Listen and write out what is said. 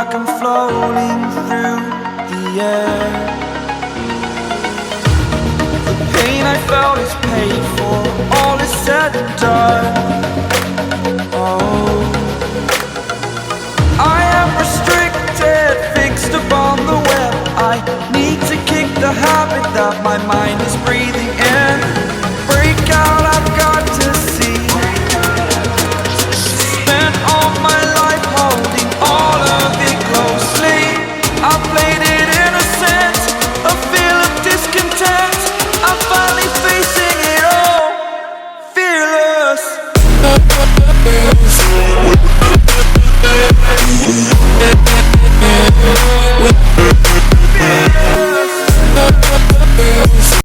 like I'm floating through the air. The pain I felt is paid for, all is said and done. Oh, I am restricted, fixed upon the web. I need to kick the habit that my mind is breathing